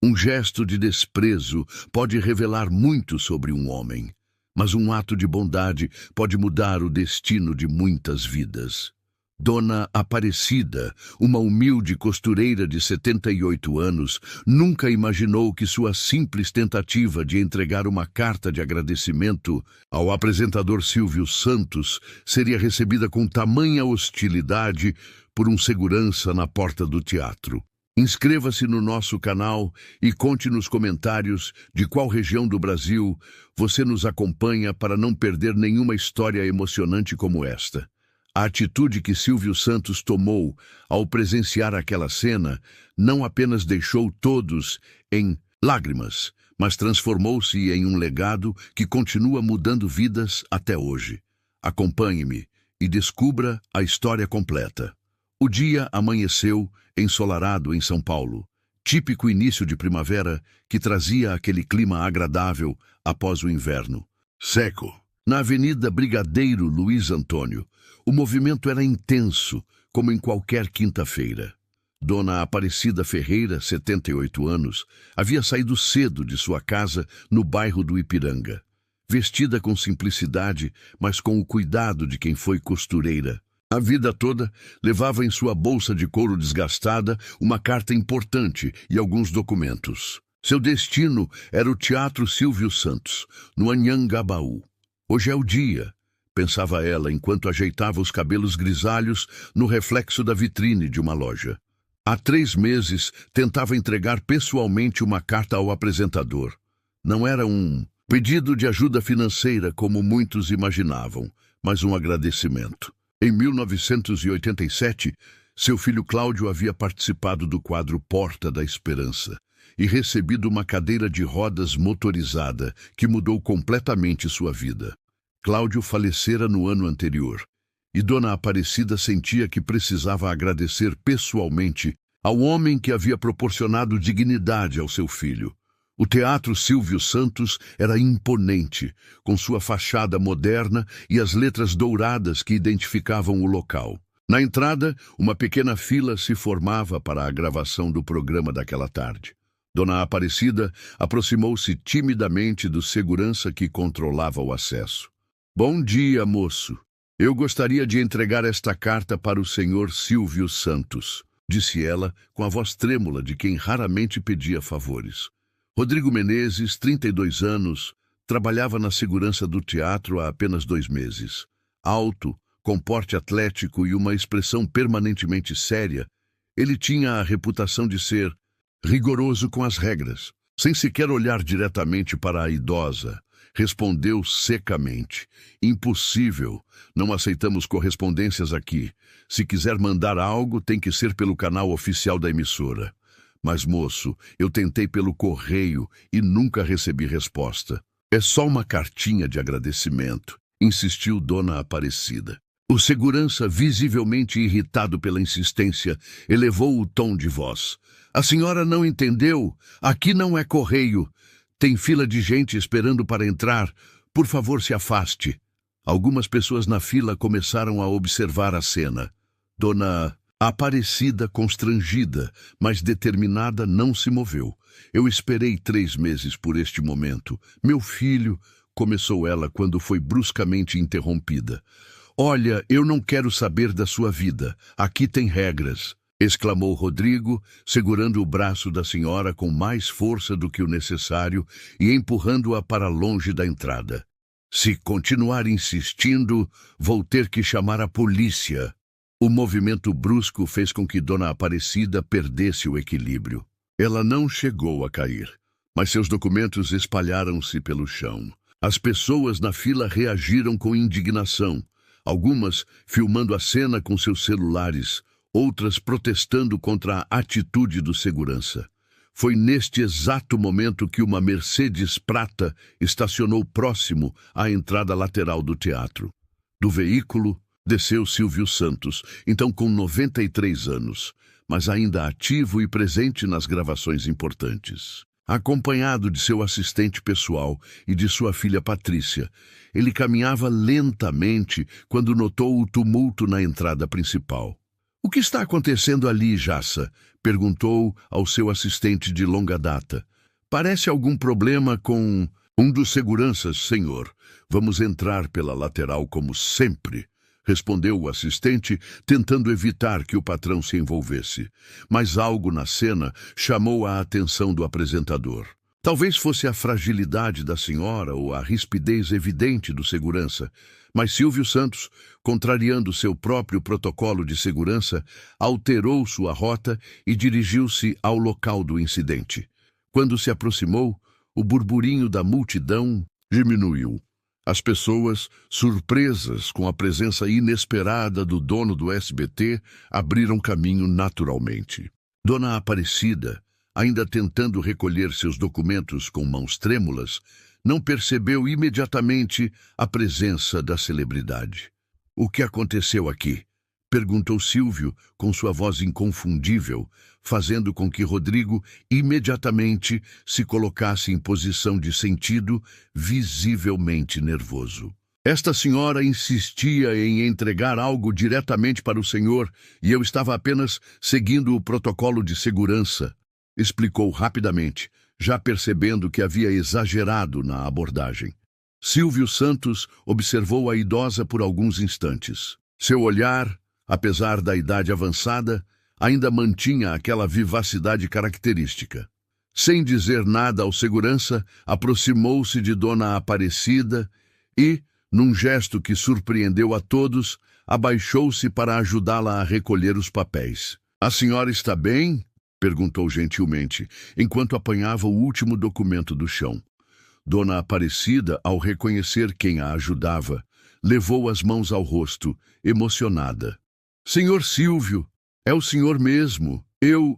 Um gesto de desprezo pode revelar muito sobre um homem, mas um ato de bondade pode mudar o destino de muitas vidas. Dona Aparecida, uma humilde costureira de 78 anos, nunca imaginou que sua simples tentativa de entregar uma carta de agradecimento ao apresentador Silvio Santos seria recebida com tamanha hostilidade por um segurança na porta do teatro. Inscreva-se no nosso canal e conte nos comentários de qual região do Brasil você nos acompanha para não perder nenhuma história emocionante como esta. A atitude que Silvio Santos tomou ao presenciar aquela cena não apenas deixou todos em lágrimas, mas transformou-se em um legado que continua mudando vidas até hoje. Acompanhe-me e descubra a história completa. O dia amanheceu ensolarado em São Paulo, típico início de primavera que trazia aquele clima agradável após o inverno seco. Na Avenida Brigadeiro Luiz Antônio, o movimento era intenso, como em qualquer quinta-feira. Dona Aparecida Ferreira, 78 anos, havia saído cedo de sua casa no bairro do Ipiranga. Vestida com simplicidade, mas com o cuidado de quem foi costureira. A vida toda, levava em sua bolsa de couro desgastada uma carta importante e alguns documentos. Seu destino era o Teatro Silvio Santos, no Anhangabaú. Hoje é o dia, pensava ela enquanto ajeitava os cabelos grisalhos no reflexo da vitrine de uma loja. Há 3 meses, tentava entregar pessoalmente uma carta ao apresentador. Não era um pedido de ajuda financeira como muitos imaginavam, mas um agradecimento. Em 1987, seu filho Cláudio havia participado do quadro Porta da Esperança e recebido uma cadeira de rodas motorizada que mudou completamente sua vida. Cláudio falecera no ano anterior, e Dona Aparecida sentia que precisava agradecer pessoalmente ao homem que havia proporcionado dignidade ao seu filho. O Teatro Silvio Santos era imponente, com sua fachada moderna e as letras douradas que identificavam o local. Na entrada, uma pequena fila se formava para a gravação do programa daquela tarde. Dona Aparecida aproximou-se timidamente do segurança que controlava o acesso. "Bom dia, moço. Eu gostaria de entregar esta carta para o senhor Silvio Santos", disse ela com a voz trêmula de quem raramente pedia favores. Rodrigo Menezes, 32 anos, trabalhava na segurança do teatro há apenas 2 meses. Alto, com porte atlético e uma expressão permanentemente séria, ele tinha a reputação de ser rigoroso com as regras. Sem sequer olhar diretamente para a idosa, respondeu secamente: "Impossível, não aceitamos correspondências aqui. Se quiser mandar algo, tem que ser pelo canal oficial da emissora." "Mas, moço, eu tentei pelo correio e nunca recebi resposta." "É só uma cartinha de agradecimento", insistiu Dona Aparecida. O segurança, visivelmente irritado pela insistência, elevou o tom de voz. "A senhora não entendeu? Aqui não é correio. Tem fila de gente esperando para entrar. Por favor, se afaste." Algumas pessoas na fila começaram a observar a cena. Dona Aparecida, constrangida, mas determinada, não se moveu. "Eu esperei 3 meses por este momento. Meu filho", começou ela quando foi bruscamente interrompida. "Olha, eu não quero saber da sua vida. Aqui tem regras", exclamou Rodrigo, segurando o braço da senhora com mais força do que o necessário e empurrando-a para longe da entrada. "Se continuar insistindo, vou ter que chamar a polícia." O movimento brusco fez com que Dona Aparecida perdesse o equilíbrio. Ela não chegou a cair, mas seus documentos espalharam-se pelo chão. As pessoas na fila reagiram com indignação, algumas filmando a cena com seus celulares, outras protestando contra a atitude do segurança. Foi neste exato momento que uma Mercedes prata estacionou próximo à entrada lateral do teatro. Do veículo desceu Silvio Santos, então com 93 anos, mas ainda ativo e presente nas gravações importantes. Acompanhado de seu assistente pessoal e de sua filha Patrícia, ele caminhava lentamente quando notou o tumulto na entrada principal. O que está acontecendo ali, Jassa? Perguntou ao seu assistente de longa data. Parece algum problema com um dos seguranças, senhor. Vamos entrar pela lateral como sempre, respondeu o assistente, tentando evitar que o patrão se envolvesse. Mas algo na cena chamou a atenção do apresentador. Talvez fosse a fragilidade da senhora ou a rispidez evidente do segurança, mas Silvio Santos, contrariando seu próprio protocolo de segurança, alterou sua rota e dirigiu-se ao local do incidente. Quando se aproximou, o burburinho da multidão diminuiu. As pessoas, surpresas com a presença inesperada do dono do SBT, abriram caminho naturalmente. Dona Aparecida, ainda tentando recolher seus documentos com mãos trêmulas, não percebeu imediatamente a presença da celebridade. "O que aconteceu aqui?" perguntou Silvio com sua voz inconfundível, fazendo com que Rodrigo imediatamente se colocasse em posição de sentido, visivelmente nervoso. "Esta senhora insistia em entregar algo diretamente para o senhor e eu estava apenas seguindo o protocolo de segurança", explicou rapidamente, já percebendo que havia exagerado na abordagem. Silvio Santos observou a idosa por alguns instantes. Seu olhar, apesar da idade avançada, ainda mantinha aquela vivacidade característica. Sem dizer nada ao segurança, aproximou-se de Dona Aparecida e, num gesto que surpreendeu a todos, abaixou-se para ajudá-la a recolher os papéis. "A senhora está bem?" perguntou gentilmente, enquanto apanhava o último documento do chão. Dona Aparecida, ao reconhecer quem a ajudava, levou as mãos ao rosto, emocionada. "Senhor Silvio, é o senhor mesmo. Eu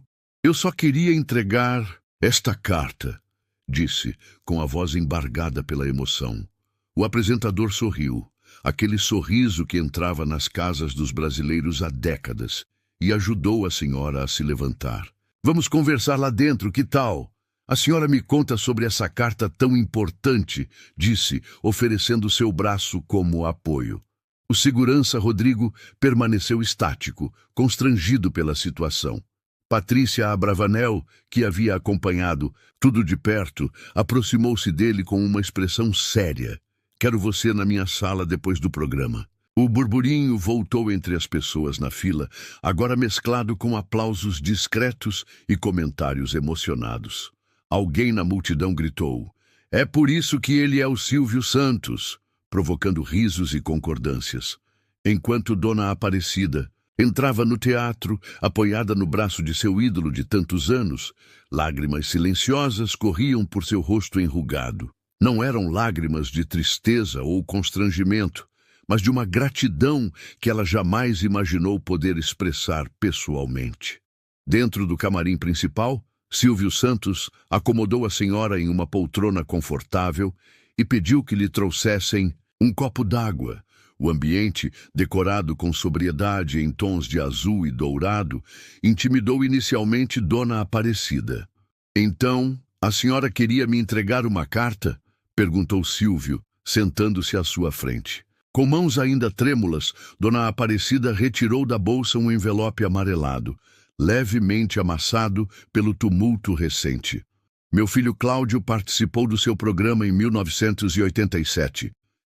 só queria entregar esta carta", disse, com a voz embargada pela emoção. O apresentador sorriu, aquele sorriso que entrava nas casas dos brasileiros há décadas, e ajudou a senhora a se levantar. "Vamos conversar lá dentro, que tal? A senhora me conta sobre essa carta tão importante", disse, oferecendo seu braço como apoio. O segurança Rodrigo permaneceu estático, constrangido pela situação. Patrícia Abravanel, que havia acompanhado tudo de perto, aproximou-se dele com uma expressão séria. "Quero você na minha sala depois do programa." O burburinho voltou entre as pessoas na fila, agora mesclado com aplausos discretos e comentários emocionados. Alguém na multidão gritou: "É por isso que ele é o Silvio Santos", provocando risos e concordâncias. Enquanto Dona Aparecida entrava no teatro, apoiada no braço de seu ídolo de tantos anos, lágrimas silenciosas corriam por seu rosto enrugado. Não eram lágrimas de tristeza ou constrangimento, mas de uma gratidão que ela jamais imaginou poder expressar pessoalmente. Dentro do camarim principal, Silvio Santos acomodou a senhora em uma poltrona confortável e pediu que lhe trouxessem um copo d'água. O ambiente, decorado com sobriedade em tons de azul e dourado, intimidou inicialmente Dona Aparecida. "Então, a senhora queria me entregar uma carta?" perguntou Silvio, sentando-se à sua frente. Com mãos ainda trêmulas, Dona Aparecida retirou da bolsa um envelope amarelado, levemente amassado pelo tumulto recente. "Meu filho Cláudio participou do seu programa em 1987.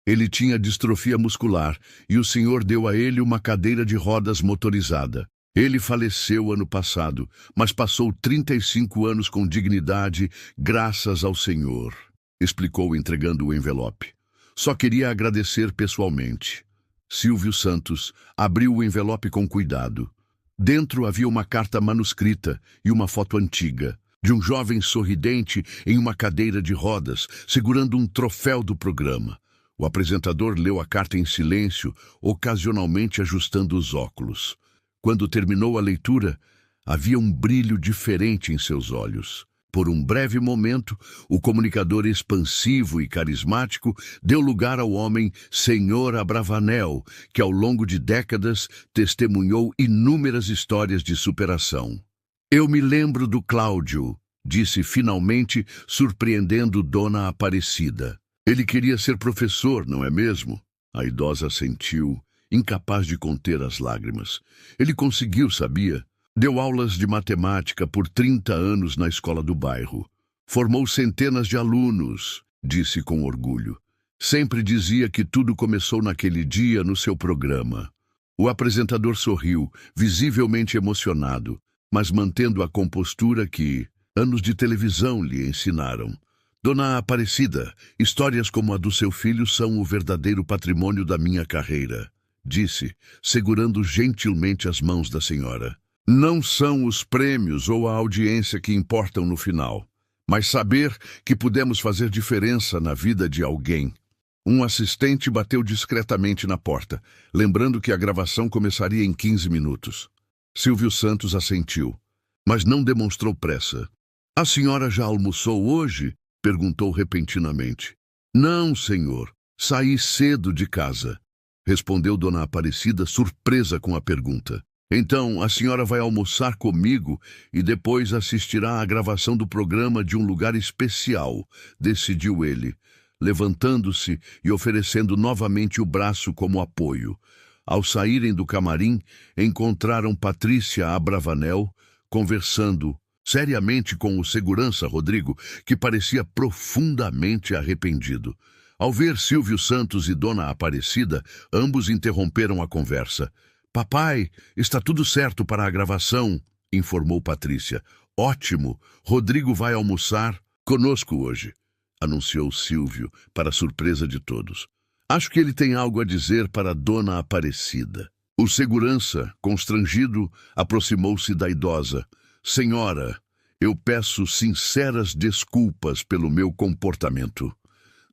Ele tinha distrofia muscular e o senhor deu a ele uma cadeira de rodas motorizada. Ele faleceu ano passado, mas passou 35 anos com dignidade graças ao senhor", explicou entregando o envelope. "Só queria agradecer pessoalmente." Silvio Santos abriu o envelope com cuidado. Dentro havia uma carta manuscrita e uma foto antiga, de um jovem sorridente em uma cadeira de rodas, segurando um troféu do programa. O apresentador leu a carta em silêncio, ocasionalmente ajustando os óculos. Quando terminou a leitura, havia um brilho diferente em seus olhos. Por um breve momento, o comunicador expansivo e carismático deu lugar ao homem Senhor Abravanel, que ao longo de décadas testemunhou inúmeras histórias de superação. "Eu me lembro do Cláudio", disse finalmente, surpreendendo Dona Aparecida. "Ele queria ser professor, não é mesmo?" A idosa assentiu incapaz de conter as lágrimas. Ele conseguiu, sabia? Deu aulas de matemática por 30 anos na escola do bairro. Formou centenas de alunos, disse com orgulho. Sempre dizia que tudo começou naquele dia no seu programa. O apresentador sorriu, visivelmente emocionado, mas mantendo a compostura que anos de televisão lhe ensinaram. Dona Aparecida, histórias como a do seu filho são o verdadeiro patrimônio da minha carreira, disse, segurando gentilmente as mãos da senhora. Não são os prêmios ou a audiência que importam no final, mas saber que pudemos fazer diferença na vida de alguém. Um assistente bateu discretamente na porta, lembrando que a gravação começaria em 15 minutos. Silvio Santos assentiu, mas não demonstrou pressa. A senhora já almoçou hoje? Perguntou repentinamente. Não, senhor. Saí cedo de casa, respondeu Dona Aparecida, surpresa com a pergunta. Então, a senhora vai almoçar comigo e depois assistirá à gravação do programa de um lugar especial, decidiu ele, levantando-se e oferecendo novamente o braço como apoio. Ao saírem do camarim, encontraram Patrícia Abravanel conversando seriamente com o segurança Rodrigo, que parecia profundamente arrependido. Ao ver Silvio Santos e Dona Aparecida, ambos interromperam a conversa. Papai, está tudo certo para a gravação, informou Patrícia. Ótimo, Rodrigo vai almoçar conosco hoje, anunciou Silvio, para surpresa de todos. Acho que ele tem algo a dizer para Dona Aparecida. O segurança, constrangido, aproximou-se da idosa. Senhora, eu peço sinceras desculpas pelo meu comportamento.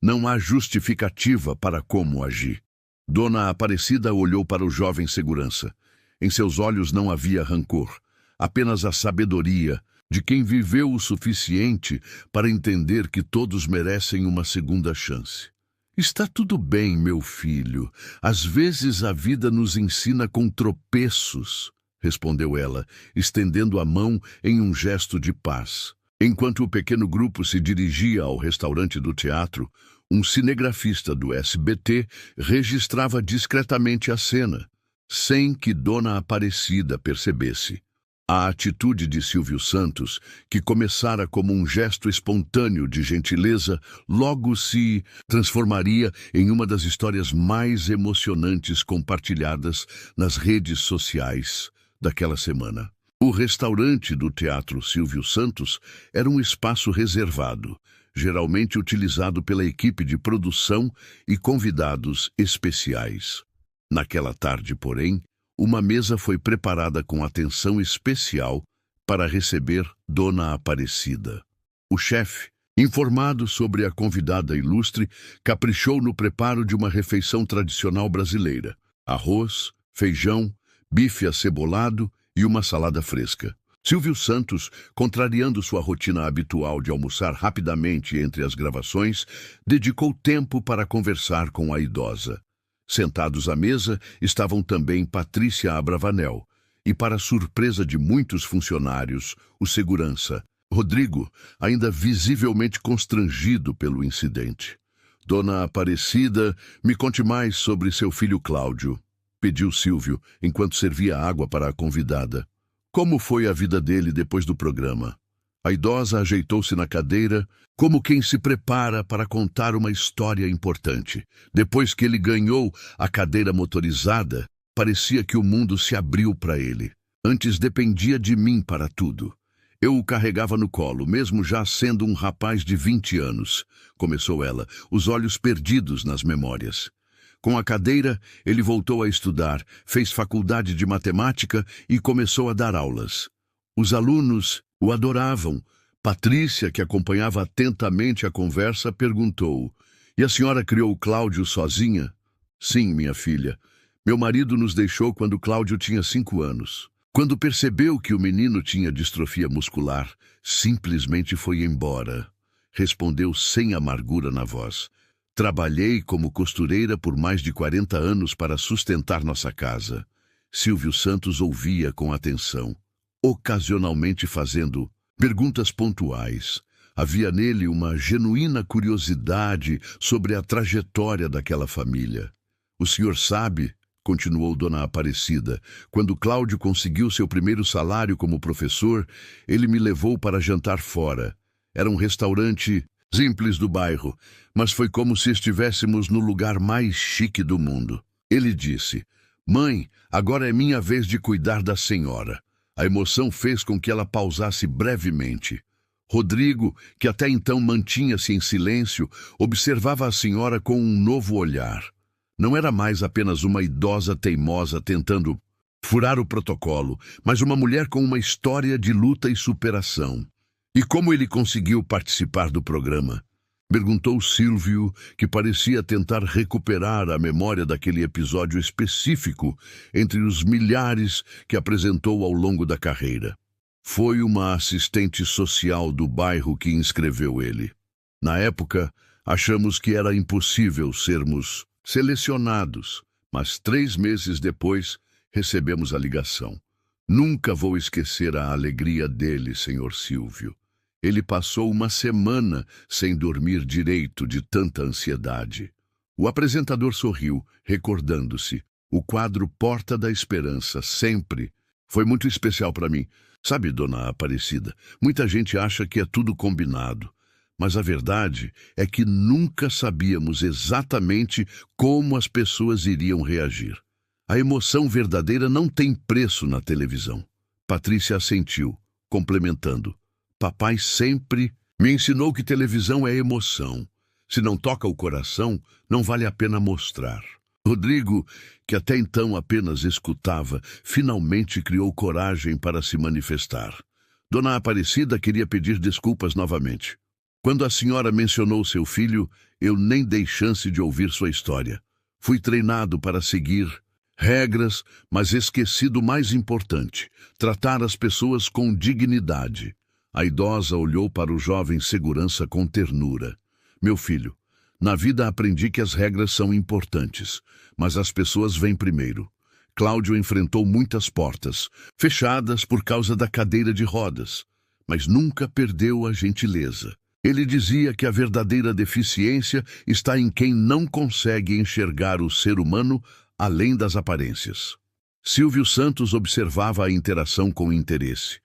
Não há justificativa para como agi. Dona Aparecida olhou para o jovem segurança. Em seus olhos não havia rancor, apenas a sabedoria de quem viveu o suficiente para entender que todos merecem uma segunda chance. Está tudo bem, meu filho. Às vezes a vida nos ensina com tropeços, respondeu ela, estendendo a mão em um gesto de paz. Enquanto o pequeno grupo se dirigia ao restaurante do teatro, um cinegrafista do SBT registrava discretamente a cena, sem que Dona Aparecida percebesse. A atitude de Silvio Santos, que começara como um gesto espontâneo de gentileza, logo se transformaria em uma das histórias mais emocionantes compartilhadas nas redes sociais daquela semana. O restaurante do Teatro Silvio Santos era um espaço reservado, geralmente utilizado pela equipe de produção e convidados especiais. Naquela tarde, porém, uma mesa foi preparada com atenção especial para receber Dona Aparecida. O chefe, informado sobre a convidada ilustre, caprichou no preparo de uma refeição tradicional brasileira: arroz, feijão, bife acebolado e uma salada fresca. Silvio Santos, contrariando sua rotina habitual de almoçar rapidamente entre as gravações, dedicou tempo para conversar com a idosa. Sentados à mesa estavam também Patrícia Abravanel e, para surpresa de muitos funcionários, o segurança, Rodrigo, ainda visivelmente constrangido pelo incidente. Dona Aparecida, me conte mais sobre seu filho Cláudio, pediu Silvio, enquanto servia água para a convidada. Como foi a vida dele depois do programa? A idosa ajeitou-se na cadeira, como quem se prepara para contar uma história importante. Depois que ele ganhou a cadeira motorizada, parecia que o mundo se abriu para ele. Antes dependia de mim para tudo. Eu o carregava no colo, mesmo já sendo um rapaz de 20 anos, começou ela, os olhos perdidos nas memórias. Com a cadeira, ele voltou a estudar, fez faculdade de matemática e começou a dar aulas. Os alunos o adoravam. Patrícia, que acompanhava atentamente a conversa, perguntou: "E a senhora criou Cláudio sozinha?" "Sim, minha filha. Meu marido nos deixou quando Cláudio tinha 5 anos. Quando percebeu que o menino tinha distrofia muscular, simplesmente foi embora", respondeu sem amargura na voz. "Trabalhei como costureira por mais de 40 anos para sustentar nossa casa." Silvio Santos ouvia com atenção, ocasionalmente fazendo perguntas pontuais. Havia nele uma genuína curiosidade sobre a trajetória daquela família. "O senhor sabe", continuou Dona Aparecida, quando Cláudio conseguiu seu primeiro salário como professor, ele me levou para jantar fora. Era um restaurante simples do bairro, mas foi como se estivéssemos no lugar mais chique do mundo. Ele disse: "Mãe, agora é minha vez de cuidar da senhora." A emoção fez com que ela pausasse brevemente. Rodrigo, que até então mantinha-se em silêncio, observava a senhora com um novo olhar. Não era mais apenas uma idosa teimosa tentando furar o protocolo, mas uma mulher com uma história de luta e superação. "E como ele conseguiu participar do programa?" perguntou Silvio, que parecia tentar recuperar a memória daquele episódio específico entre os milhares que apresentou ao longo da carreira. "Foi uma assistente social do bairro que inscreveu ele. Na época, achamos que era impossível sermos selecionados, mas 3 meses depois recebemos a ligação. Nunca vou esquecer a alegria dele, senhor Silvio. Ele passou uma semana sem dormir direito de tanta ansiedade." O apresentador sorriu, recordando-se. "O quadro Porta da Esperança, sempre. Foi muito especial para mim. Sabe, Dona Aparecida, muita gente acha que é tudo combinado. Mas a verdade é que nunca sabíamos exatamente como as pessoas iriam reagir. A emoção verdadeira não tem preço na televisão." Patrícia assentiu, complementando: "Papai sempre me ensinou que televisão é emoção. Se não toca o coração, não vale a pena mostrar." Rodrigo, que até então apenas escutava, finalmente criou coragem para se manifestar. Dona Aparecida queria pedir desculpas novamente. "Quando a senhora mencionou seu filho, eu nem dei chance de ouvir sua história. Fui treinado para seguir regras, mas esqueci do mais importante: tratar as pessoas com dignidade." A idosa olhou para o jovem segurança com ternura. "Meu filho, na vida aprendi que as regras são importantes, mas as pessoas vêm primeiro. Cláudio enfrentou muitas portas, fechadas por causa da cadeira de rodas, mas nunca perdeu a gentileza. Ele dizia que a verdadeira deficiência está em quem não consegue enxergar o ser humano além das aparências." Silvio Santos observava a interação com interesse.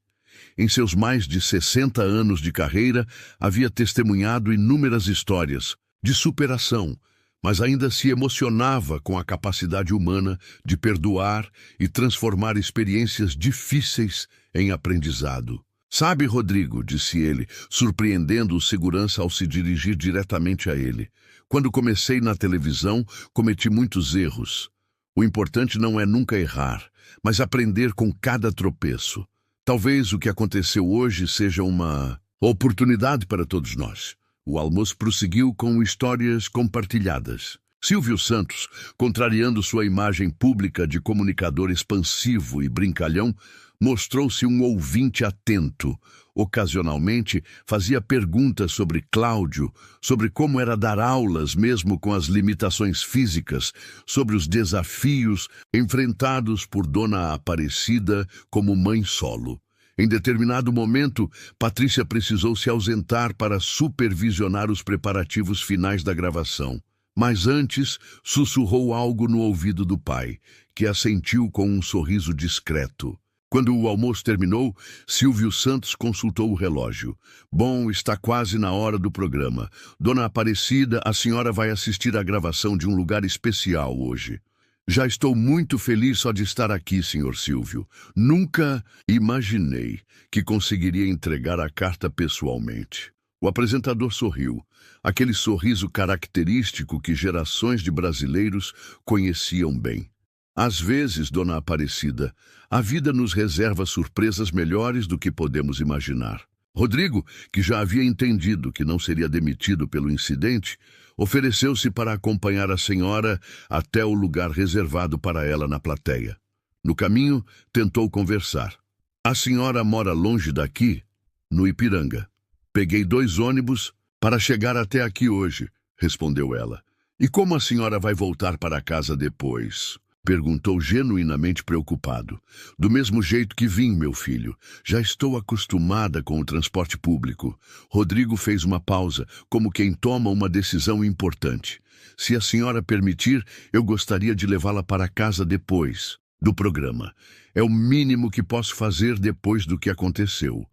Em seus mais de 60 anos de carreira, havia testemunhado inúmeras histórias de superação, mas ainda se emocionava com a capacidade humana de perdoar e transformar experiências difíceis em aprendizado. "Sabe, Rodrigo", disse ele, surpreendendo o segurança ao se dirigir diretamente a ele, "quando comecei na televisão, cometi muitos erros. O importante não é nunca errar, mas aprender com cada tropeço. Talvez o que aconteceu hoje seja uma oportunidade para todos nós." O almoço prosseguiu com histórias compartilhadas. Silvio Santos, contrariando sua imagem pública de comunicador expansivo e brincalhão, mostrou-se um ouvinte atento. Ocasionalmente, fazia perguntas sobre Cláudio, sobre como era dar aulas mesmo com as limitações físicas, sobre os desafios enfrentados por Dona Aparecida como mãe solo. Em determinado momento, Patrícia precisou se ausentar para supervisionar os preparativos finais da gravação. Mas antes, sussurrou algo no ouvido do pai, que assentiu com um sorriso discreto. Quando o almoço terminou, Silvio Santos consultou o relógio. "Bom, está quase na hora do programa. Dona Aparecida, a senhora vai assistir à gravação de um lugar especial hoje." "Já estou muito feliz só de estar aqui, senhor Silvio. Nunca imaginei que conseguiria entregar a carta pessoalmente." O apresentador sorriu, aquele sorriso característico que gerações de brasileiros conheciam bem. "Às vezes, Dona Aparecida, a vida nos reserva surpresas melhores do que podemos imaginar." Rodrigo, que já havia entendido que não seria demitido pelo incidente, ofereceu-se para acompanhar a senhora até o lugar reservado para ela na plateia. No caminho, tentou conversar. "A senhora mora longe daqui?" "No Ipiranga. Peguei 2 ônibus para chegar até aqui hoje", respondeu ela. "E como a senhora vai voltar para casa depois?" Perguntou genuinamente preocupado. Do mesmo jeito que vim, meu filho. Já estou acostumada com o transporte público. Rodrigo fez uma pausa, como quem toma uma decisão importante. Se a senhora permitir, eu gostaria de levá-la para casa depois do programa. É o mínimo que posso fazer depois do que aconteceu.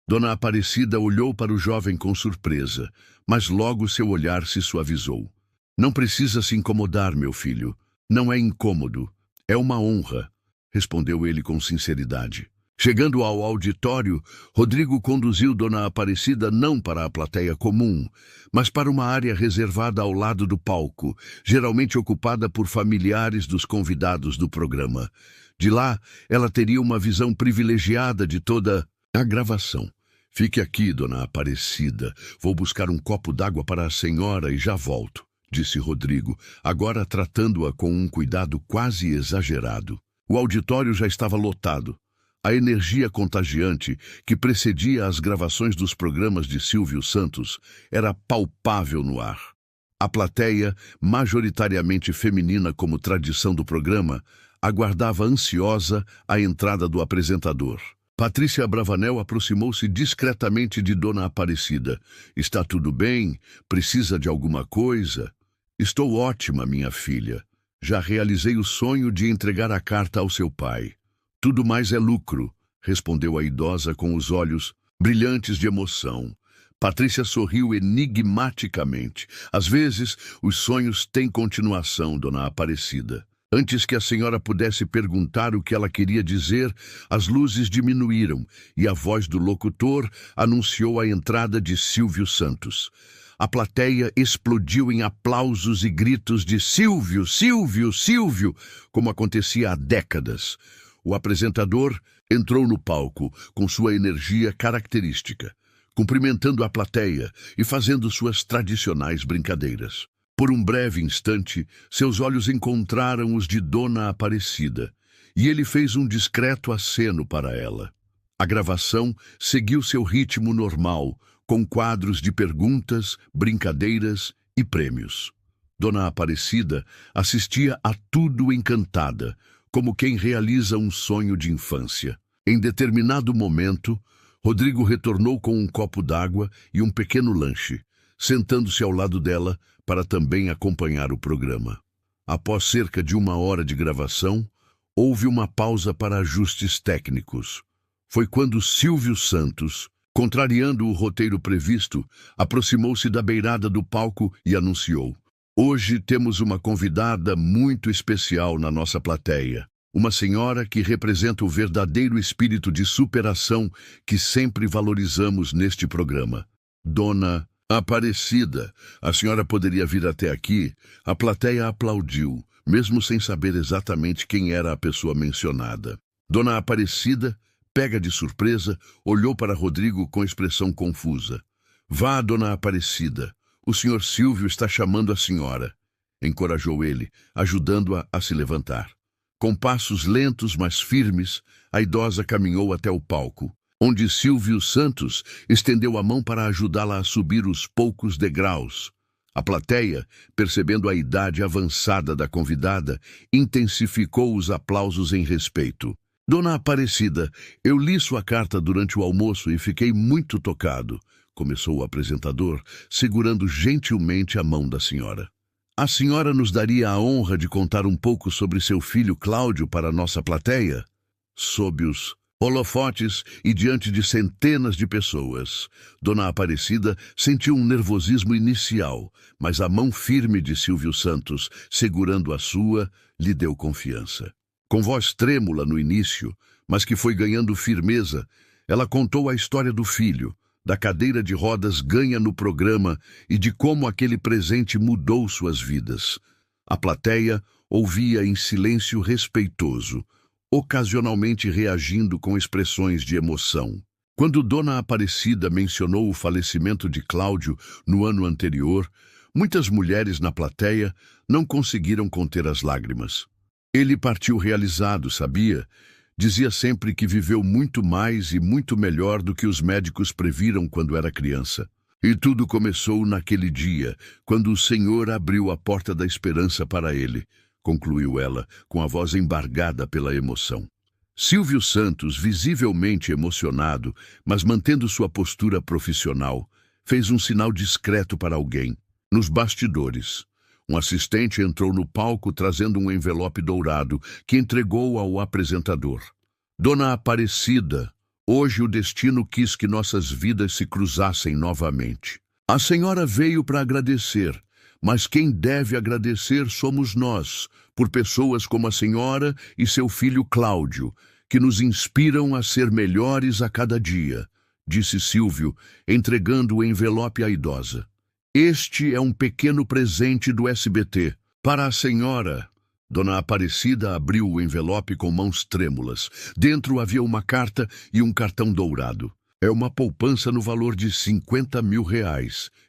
Dona Aparecida olhou para o jovem com surpresa, mas logo seu olhar se suavizou. Não precisa se incomodar, meu filho. Não é incômodo, é uma honra, respondeu ele com sinceridade. Chegando ao auditório, Rodrigo conduziu Dona Aparecida não para a plateia comum, mas para uma área reservada ao lado do palco, geralmente ocupada por familiares dos convidados do programa. De lá, ela teria uma visão privilegiada de toda a gravação. Fique aqui, Dona Aparecida. Vou buscar um copo d'água para a senhora e já volto, disse Rodrigo, agora tratando-a com um cuidado quase exagerado. O auditório já estava lotado. A energia contagiante que precedia as gravações dos programas de Silvio Santos era palpável no ar. A plateia, majoritariamente feminina como tradição do programa, aguardava ansiosa a entrada do apresentador. Patrícia Abravanel aproximou-se discretamente de Dona Aparecida. Está tudo bem? Precisa de alguma coisa? Estou ótima, minha filha. Já realizei o sonho de entregar a carta ao seu pai. Tudo mais é lucro, respondeu a idosa com os olhos brilhantes de emoção. Patrícia sorriu enigmaticamente. Às vezes, os sonhos têm continuação, Dona Aparecida. Antes que a senhora pudesse perguntar o que ela queria dizer, as luzes diminuíram e a voz do locutor anunciou a entrada de Silvio Santos. A plateia explodiu em aplausos e gritos de Silvio, Silvio, Silvio, como acontecia há décadas. O apresentador entrou no palco com sua energia característica, cumprimentando a plateia e fazendo suas tradicionais brincadeiras. Por um breve instante, seus olhos encontraram os de Dona Aparecida, e ele fez um discreto aceno para ela. A gravação seguiu seu ritmo normal, com quadros de perguntas, brincadeiras e prêmios. Dona Aparecida assistia a tudo encantada, como quem realiza um sonho de infância. Em determinado momento, Rodrigo retornou com um copo d'água e um pequeno lanche, sentando-se ao lado dela para também acompanhar o programa. Após cerca de 1 hora de gravação, houve uma pausa para ajustes técnicos. Foi quando Silvio Santos, contrariando o roteiro previsto, aproximou-se da beirada do palco e anunciou: Hoje temos uma convidada muito especial na nossa plateia. Uma senhora que representa o verdadeiro espírito de superação que sempre valorizamos neste programa. Dona Aparecida, a senhora poderia vir até aqui? A plateia aplaudiu, mesmo sem saber exatamente quem era a pessoa mencionada. Dona Aparecida, pega de surpresa, olhou para Rodrigo com expressão confusa. Vá, Dona Aparecida. O senhor Silvio está chamando a senhora, encorajou ele, ajudando-a a se levantar. Com passos lentos, mas firmes, a idosa caminhou até o palco, onde Silvio Santos estendeu a mão para ajudá-la a subir os poucos degraus. A plateia, percebendo a idade avançada da convidada, intensificou os aplausos em respeito. Dona Aparecida, eu li sua carta durante o almoço e fiquei muito tocado, começou o apresentador, segurando gentilmente a mão da senhora. A senhora nos daria a honra de contar um pouco sobre seu filho Cláudio para a nossa plateia? Sob os holofotes e diante de centenas de pessoas, Dona Aparecida sentiu um nervosismo inicial, mas a mão firme de Silvio Santos, segurando a sua, lhe deu confiança. Com voz trêmula no início, mas que foi ganhando firmeza, ela contou a história do filho, da cadeira de rodas ganha no programa e de como aquele presente mudou suas vidas. A plateia ouvia em silêncio respeitoso, ocasionalmente reagindo com expressões de emoção. Quando Dona Aparecida mencionou o falecimento de Cláudio no ano anterior, muitas mulheres na plateia não conseguiram conter as lágrimas. Ele partiu realizado, sabia? Dizia sempre que viveu muito mais e muito melhor do que os médicos previram quando era criança. E tudo começou naquele dia, quando o Senhor abriu a porta da esperança para ele, concluiu ela, com a voz embargada pela emoção. Silvio Santos, visivelmente emocionado, mas mantendo sua postura profissional, fez um sinal discreto para alguém. Nos bastidores, um assistente entrou no palco trazendo um envelope dourado que entregou ao apresentador. Dona Aparecida, hoje o destino quis que nossas vidas se cruzassem novamente. A senhora veio para agradecer, mas quem deve agradecer somos nós, por pessoas como a senhora e seu filho Cláudio, que nos inspiram a ser melhores a cada dia, disse Silvio, entregando o envelope à idosa. Este é um pequeno presente do SBT. Para a senhora. Dona Aparecida abriu o envelope com mãos trêmulas. Dentro havia uma carta e um cartão dourado. É uma poupança no valor de R$50 mil,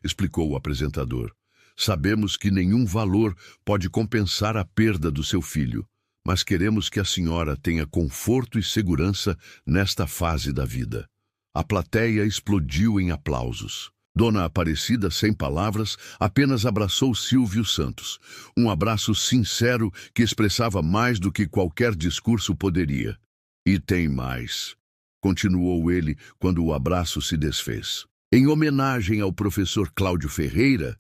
explicou o apresentador. Sabemos que nenhum valor pode compensar a perda do seu filho, mas queremos que a senhora tenha conforto e segurança nesta fase da vida. A plateia explodiu em aplausos. Dona Aparecida, sem palavras, apenas abraçou Silvio Santos. Um abraço sincero que expressava mais do que qualquer discurso poderia. E tem mais, continuou ele quando o abraço se desfez. Em homenagem ao professor Cláudio Ferreira,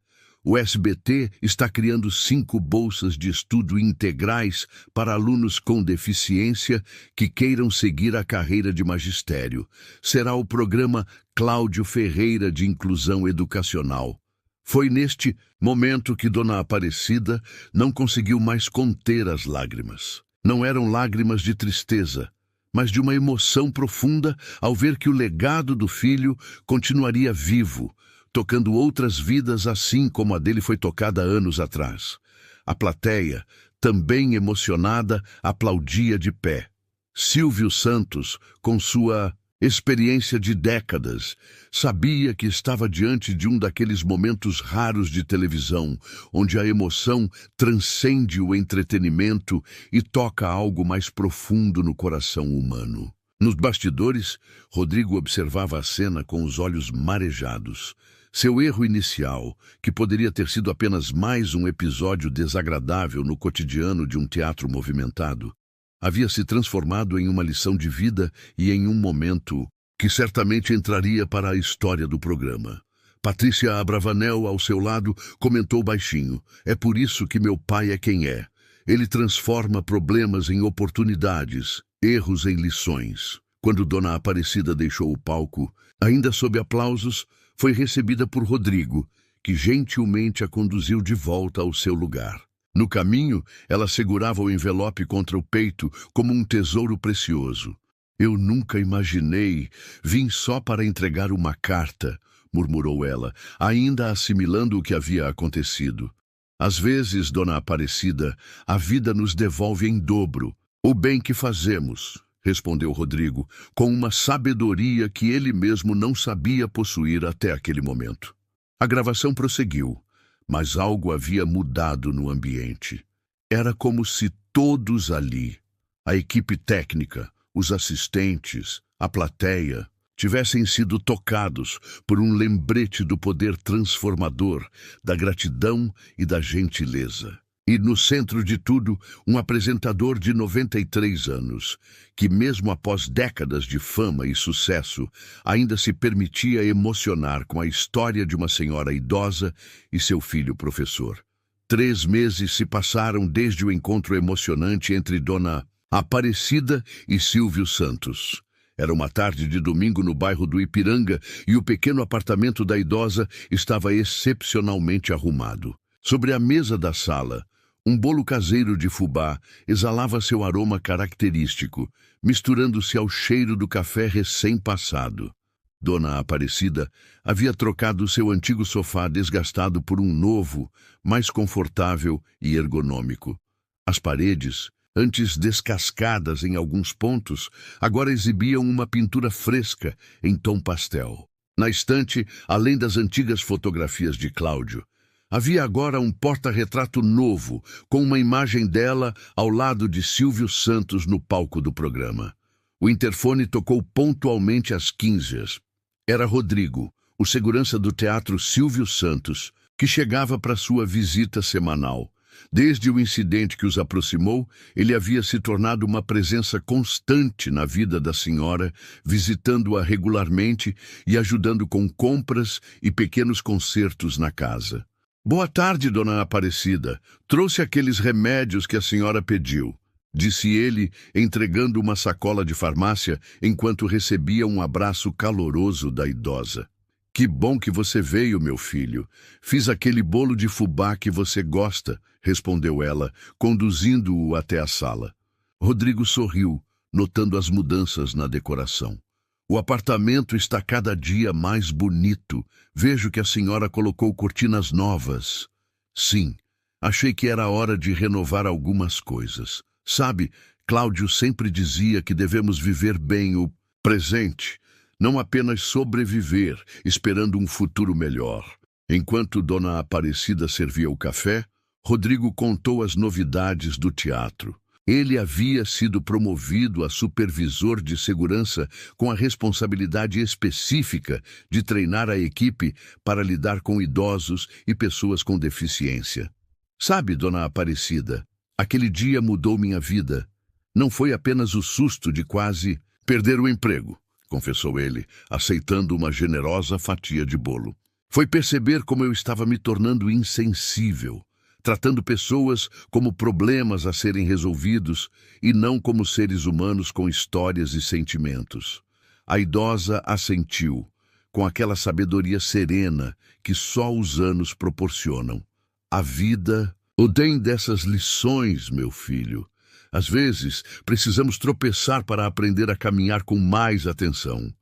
o SBT está criando 5 bolsas de estudo integrais para alunos com deficiência que queiram seguir a carreira de magistério. Será o programa Cláudio Ferreira de Inclusão Educacional. Foi neste momento que Dona Aparecida não conseguiu mais conter as lágrimas. Não eram lágrimas de tristeza, mas de uma emoção profunda ao ver que o legado do filho continuaria vivo, tocando outras vidas assim como a dele foi tocada anos atrás. A plateia, também emocionada, aplaudia de pé. Silvio Santos, com sua experiência de décadas, sabia que estava diante de um daqueles momentos raros de televisão, onde a emoção transcende o entretenimento e toca algo mais profundo no coração humano. Nos bastidores, Rodrigo observava a cena com os olhos marejados. Seu erro inicial, que poderia ter sido apenas mais um episódio desagradável no cotidiano de um teatro movimentado, havia se transformado em uma lição de vida e em um momento que certamente entraria para a história do programa. Patrícia Abravanel, ao seu lado, comentou baixinho: "É por isso que meu pai é quem é. Ele transforma problemas em oportunidades, erros em lições." Quando Dona Aparecida deixou o palco, ainda sob aplausos, foi recebida por Rodrigo, que gentilmente a conduziu de volta ao seu lugar. No caminho, ela segurava o envelope contra o peito como um tesouro precioso. "Eu nunca imaginei, vim só para entregar uma carta", murmurou ela, ainda assimilando o que havia acontecido. "Às vezes, Dona Aparecida, a vida nos devolve em dobro o bem que fazemos", respondeu Rodrigo, com uma sabedoria que ele mesmo não sabia possuir até aquele momento. A gravação prosseguiu, mas algo havia mudado no ambiente. Era como se todos ali, a equipe técnica, os assistentes, a plateia, tivessem sido tocados por um lembrete do poder transformador, da gratidão e da gentileza. E no centro de tudo, um apresentador de 93 anos, que mesmo após décadas de fama e sucesso, ainda se permitia emocionar com a história de uma senhora idosa e seu filho professor. 3 meses se passaram desde o encontro emocionante entre Dona Aparecida e Silvio Santos. Era uma tarde de domingo no bairro do Ipiranga e o pequeno apartamento da idosa estava excepcionalmente arrumado. Sobre a mesa da sala, um bolo caseiro de fubá exalava seu aroma característico, misturando-se ao cheiro do café recém-passado. Dona Aparecida havia trocado seu antigo sofá desgastado por um novo, mais confortável e ergonômico. As paredes, antes descascadas em alguns pontos, agora exibiam uma pintura fresca em tom pastel. Na estante, além das antigas fotografias de Cláudio, havia agora um porta-retrato novo, com uma imagem dela ao lado de Silvio Santos no palco do programa. O interfone tocou pontualmente às 15h. Era Rodrigo, o segurança do teatro Silvio Santos, que chegava para sua visita semanal. Desde o incidente que os aproximou, ele havia se tornado uma presença constante na vida da senhora, visitando-a regularmente e ajudando com compras e pequenos consertos na casa. Boa tarde, dona Aparecida. Trouxe aqueles remédios que a senhora pediu, disse ele, entregando uma sacola de farmácia enquanto recebia um abraço caloroso da idosa. Que bom que você veio, meu filho. Fiz aquele bolo de fubá que você gosta, respondeu ela, conduzindo-o até a sala. Rodrigo sorriu, notando as mudanças na decoração. O apartamento está cada dia mais bonito. Vejo que a senhora colocou cortinas novas. Sim, achei que era hora de renovar algumas coisas. Sabe, Cláudio sempre dizia que devemos viver bem o presente, não apenas sobreviver, esperando um futuro melhor. Enquanto dona Aparecida servia o café, Rodrigo contou as novidades do teatro. Ele havia sido promovido a supervisor de segurança com a responsabilidade específica de treinar a equipe para lidar com idosos e pessoas com deficiência. Sabe, dona Aparecida, aquele dia mudou minha vida. Não foi apenas o susto de quase perder o emprego, confessou ele, aceitando uma generosa fatia de bolo. Foi perceber como eu estava me tornando insensível, tratando pessoas como problemas a serem resolvidos e não como seres humanos com histórias e sentimentos. A idosa assentiu, com aquela sabedoria serena que só os anos proporcionam. A vida o tem dessas lições, meu filho. Às vezes, precisamos tropeçar para aprender a caminhar com mais atenção.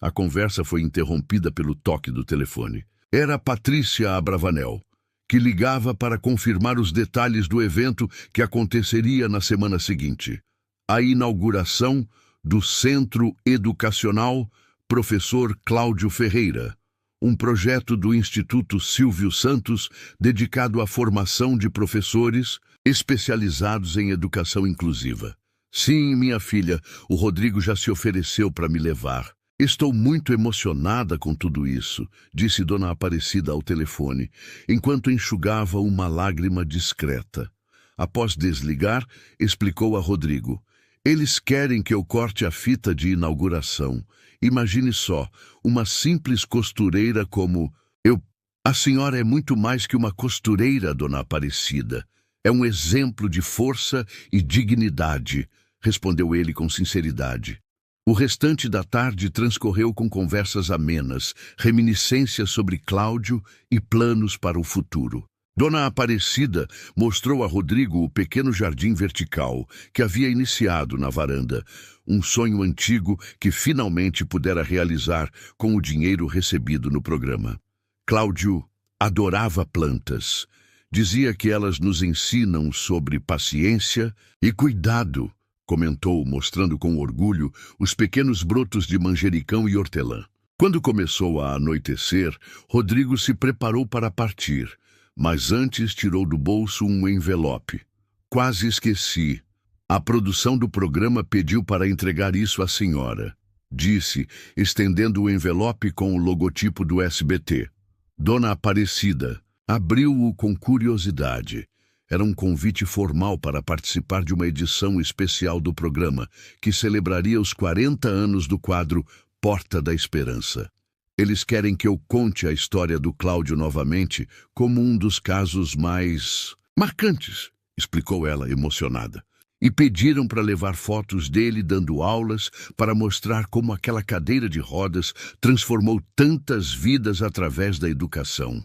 A conversa foi interrompida pelo toque do telefone. Era Patrícia Abravanel, que ligava para confirmar os detalhes do evento que aconteceria na semana seguinte. A inauguração do Centro Educacional Professor Cláudio Ferreira, um projeto do Instituto Silvio Santos dedicado à formação de professores especializados em educação inclusiva. Sim, minha filha, o Rodrigo já se ofereceu para me levar. Estou muito emocionada com tudo isso, disse dona Aparecida ao telefone, enquanto enxugava uma lágrima discreta. Após desligar, explicou a Rodrigo. Eles querem que eu corte a fita de inauguração. Imagine só, uma simples costureira como eu. A senhora é muito mais que uma costureira, dona Aparecida. É um exemplo de força e dignidade, respondeu ele com sinceridade. O restante da tarde transcorreu com conversas amenas, reminiscências sobre Cláudio e planos para o futuro. Dona Aparecida mostrou a Rodrigo o pequeno jardim vertical que havia iniciado na varanda, um sonho antigo que finalmente pudera realizar com o dinheiro recebido no programa. Cláudio adorava plantas. Dizia que elas nos ensinam sobre paciência e cuidado, comentou, mostrando com orgulho os pequenos brotos de manjericão e hortelã. Quando começou a anoitecer, Rodrigo se preparou para partir, mas antes tirou do bolso um envelope. Quase esqueci. A produção do programa pediu para entregar isso à senhora, disse, estendendo o envelope com o logotipo do SBT. Dona Aparecida abriu-o com curiosidade. Era um convite formal para participar de uma edição especial do programa, que celebraria os 40 anos do quadro Porta da Esperança. Eles querem que eu conte a história do Cláudio novamente como um dos casos mais marcantes, explicou ela, emocionada. E pediram para levar fotos dele dando aulas para mostrar como aquela cadeira de rodas transformou tantas vidas através da educação.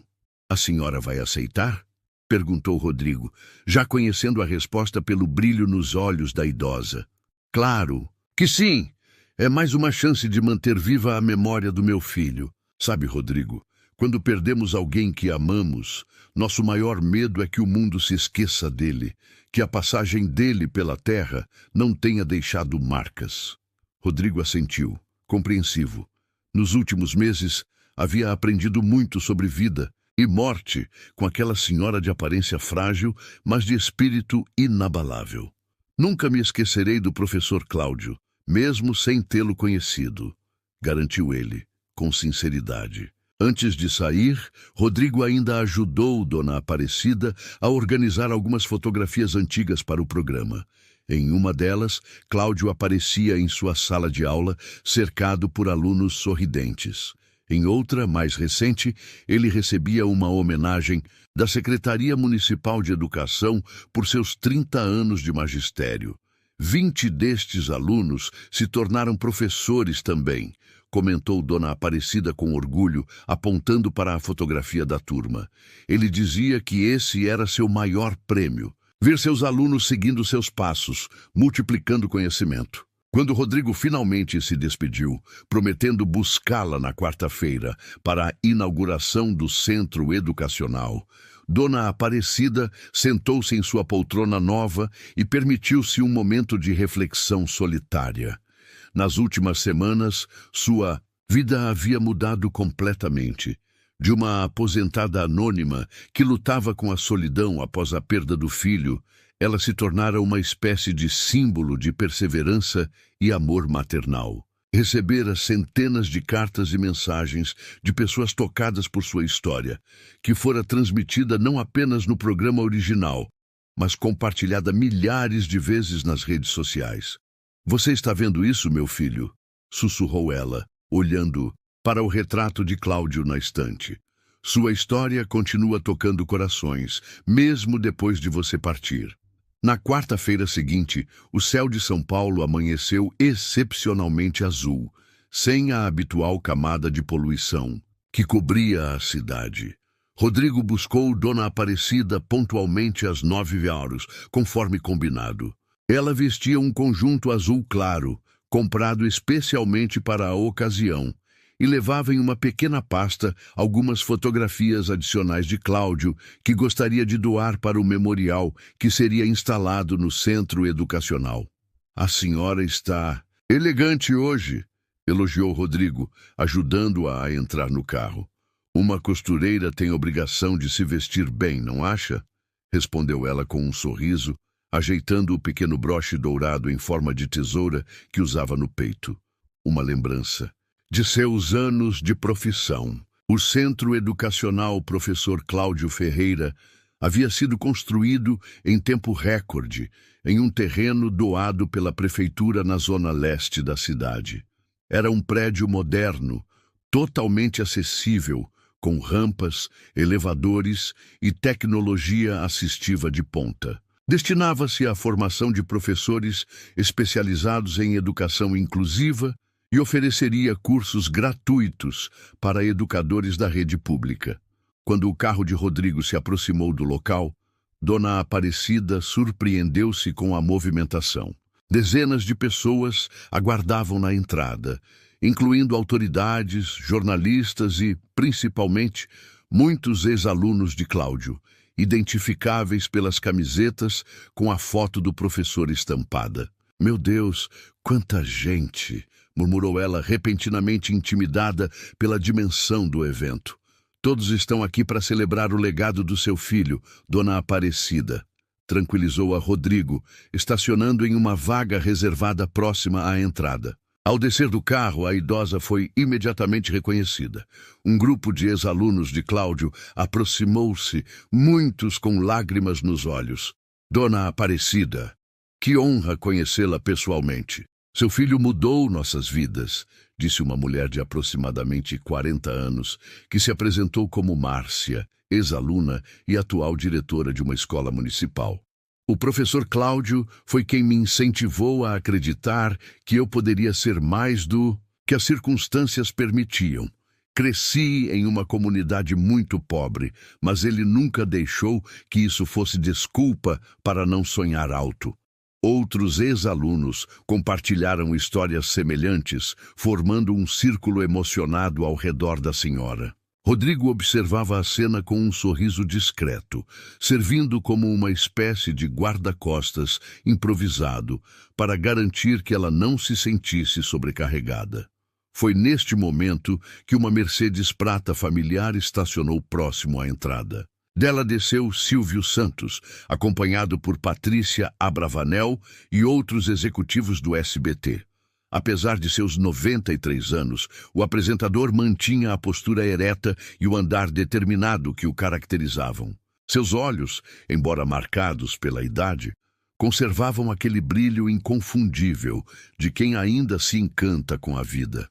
A senhora vai aceitar? Perguntou Rodrigo, já conhecendo a resposta pelo brilho nos olhos da idosa. Claro que sim! É mais uma chance de manter viva a memória do meu filho. Sabe, Rodrigo, quando perdemos alguém que amamos, nosso maior medo é que o mundo se esqueça dele, que a passagem dele pela terra não tenha deixado marcas. Rodrigo assentiu, compreensivo. Nos últimos meses, havia aprendido muito sobre vida e morte com aquela senhora de aparência frágil, mas de espírito inabalável. Nunca me esquecerei do professor Cláudio, mesmo sem tê-lo conhecido, garantiu ele, com sinceridade. Antes de sair, Rodrigo ainda ajudou Dona Aparecida a organizar algumas fotografias antigas para o programa. Em uma delas, Cláudio aparecia em sua sala de aula, cercado por alunos sorridentes. Em outra, mais recente, ele recebia uma homenagem da Secretaria Municipal de Educação por seus 30 anos de magistério. 20 destes alunos se tornaram professores também, comentou Dona Aparecida com orgulho, apontando para a fotografia da turma. Ele dizia que esse era seu maior prêmio, ver seus alunos seguindo seus passos, multiplicando conhecimento. Quando Rodrigo finalmente se despediu, prometendo buscá-la na quarta-feira para a inauguração do centro educacional, Dona Aparecida sentou-se em sua poltrona nova e permitiu-se um momento de reflexão solitária. Nas últimas semanas, sua vida havia mudado completamente. De uma aposentada anônima que lutava com a solidão após a perda do filho, ela se tornara uma espécie de símbolo de perseverança e amor maternal. Recebera centenas de cartas e mensagens de pessoas tocadas por sua história, que fora transmitida não apenas no programa original, mas compartilhada milhares de vezes nas redes sociais. "Você está vendo isso, meu filho?" sussurrou ela, olhando para o retrato de Cláudio na estante. "Sua história continua tocando corações, mesmo depois de você partir." Na quarta-feira seguinte, o céu de São Paulo amanheceu excepcionalmente azul, sem a habitual camada de poluição que cobria a cidade. Rodrigo buscou Dona Aparecida pontualmente às 9 horas, conforme combinado. Ela vestia um conjunto azul claro, comprado especialmente para a ocasião, e levava em uma pequena pasta algumas fotografias adicionais de Cláudio, que gostaria de doar para o memorial que seria instalado no centro educacional. "A senhora está elegante hoje", elogiou Rodrigo, ajudando-a a entrar no carro. "Uma costureira tem obrigação de se vestir bem, não acha?" respondeu ela com um sorriso, ajeitando o pequeno broche dourado em forma de tesoura que usava no peito. Uma lembrança de seus anos de profissão. O Centro Educacional Professor Cláudio Ferreira havia sido construído em tempo recorde, em um terreno doado pela prefeitura na zona leste da cidade. Era um prédio moderno, totalmente acessível, com rampas, elevadores e tecnologia assistiva de ponta. Destinava-se à formação de professores especializados em educação inclusiva e ofereceria cursos gratuitos para educadores da rede pública. Quando o carro de Rodrigo se aproximou do local, Dona Aparecida surpreendeu-se com a movimentação. Dezenas de pessoas aguardavam na entrada, incluindo autoridades, jornalistas e, principalmente, muitos ex-alunos de Cláudio, identificáveis pelas camisetas com a foto do professor estampada. "Meu Deus, quanta gente!" murmurou ela, repentinamente intimidada pela dimensão do evento. "Todos estão aqui para celebrar o legado do seu filho, Dona Aparecida", tranquilizou a Rodrigo, estacionando em uma vaga reservada próxima à entrada. Ao descer do carro, a idosa foi imediatamente reconhecida. Um grupo de ex-alunos de Cláudio aproximou-se, muitos com lágrimas nos olhos. "Dona Aparecida, que honra conhecê-la pessoalmente. Seu filho mudou nossas vidas", disse uma mulher de aproximadamente 40 anos, que se apresentou como Márcia, ex-aluna e atual diretora de uma escola municipal. "O professor Cláudio foi quem me incentivou a acreditar que eu poderia ser mais do que as circunstâncias permitiam. Cresci em uma comunidade muito pobre, mas ele nunca deixou que isso fosse desculpa para não sonhar alto." Outros ex-alunos compartilharam histórias semelhantes, formando um círculo emocionado ao redor da senhora. Rodrigo observava a cena com um sorriso discreto, servindo como uma espécie de guarda-costas improvisado para garantir que ela não se sentisse sobrecarregada. Foi neste momento que uma Mercedes prata familiar estacionou próximo à entrada. Dela desceu Silvio Santos, acompanhado por Patrícia Abravanel e outros executivos do SBT. Apesar de seus 93 anos, o apresentador mantinha a postura ereta e o andar determinado que o caracterizavam. Seus olhos, embora marcados pela idade, conservavam aquele brilho inconfundível de quem ainda se encanta com a vida.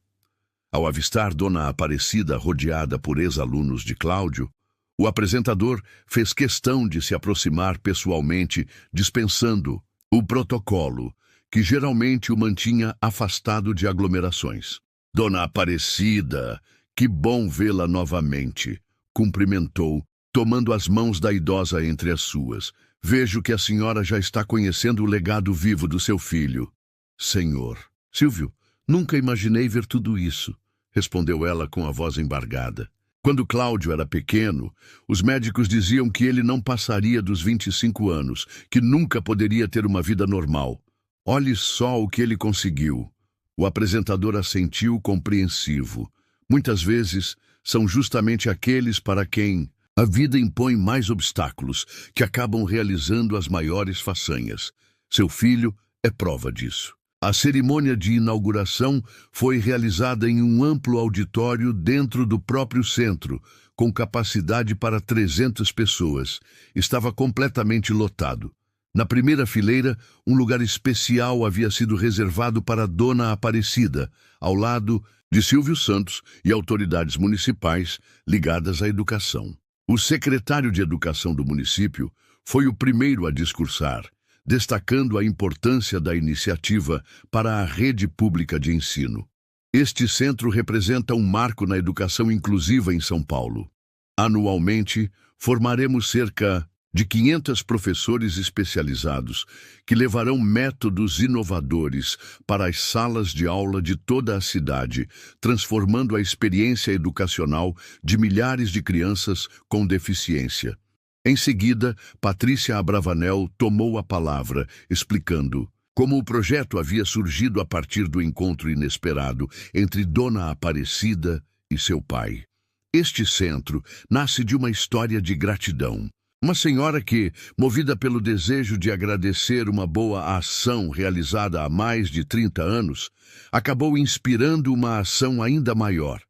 Ao avistar Dona Aparecida rodeada por ex-alunos de Cláudio, o apresentador fez questão de se aproximar pessoalmente, dispensando o protocolo, que geralmente o mantinha afastado de aglomerações. Dona Aparecida, que bom vê-la novamente, cumprimentou, tomando as mãos da idosa entre as suas. Vejo que a senhora já está conhecendo o legado vivo do seu filho. Senhor. Silvio, nunca imaginei ver tudo isso, respondeu ela com a voz embargada. Quando Cláudio era pequeno, os médicos diziam que ele não passaria dos 25 anos, que nunca poderia ter uma vida normal. Olhe só o que ele conseguiu. O apresentador assentiu compreensivo. Muitas vezes, são justamente aqueles para quem a vida impõe mais obstáculos que acabam realizando as maiores façanhas. Seu filho é prova disso. A cerimônia de inauguração foi realizada em um amplo auditório dentro do próprio centro, com capacidade para 300 pessoas. Estava completamente lotado. Na primeira fileira, um lugar especial havia sido reservado para Dona Aparecida, ao lado de Silvio Santos e autoridades municipais ligadas à educação. O secretário de Educação do município foi o primeiro a discursar, destacando a importância da iniciativa para a rede pública de ensino. Este centro representa um marco na educação inclusiva em São Paulo. Anualmente, formaremos cerca de 500 professores especializados que levarão métodos inovadores para as salas de aula de toda a cidade, transformando a experiência educacional de milhares de crianças com deficiência. Em seguida, Patrícia Abravanel tomou a palavra, explicando como o projeto havia surgido a partir do encontro inesperado entre Dona Aparecida e seu pai. Este centro nasce de uma história de gratidão. Uma senhora que, movida pelo desejo de agradecer uma boa ação realizada há mais de 30 anos, acabou inspirando uma ação ainda maior.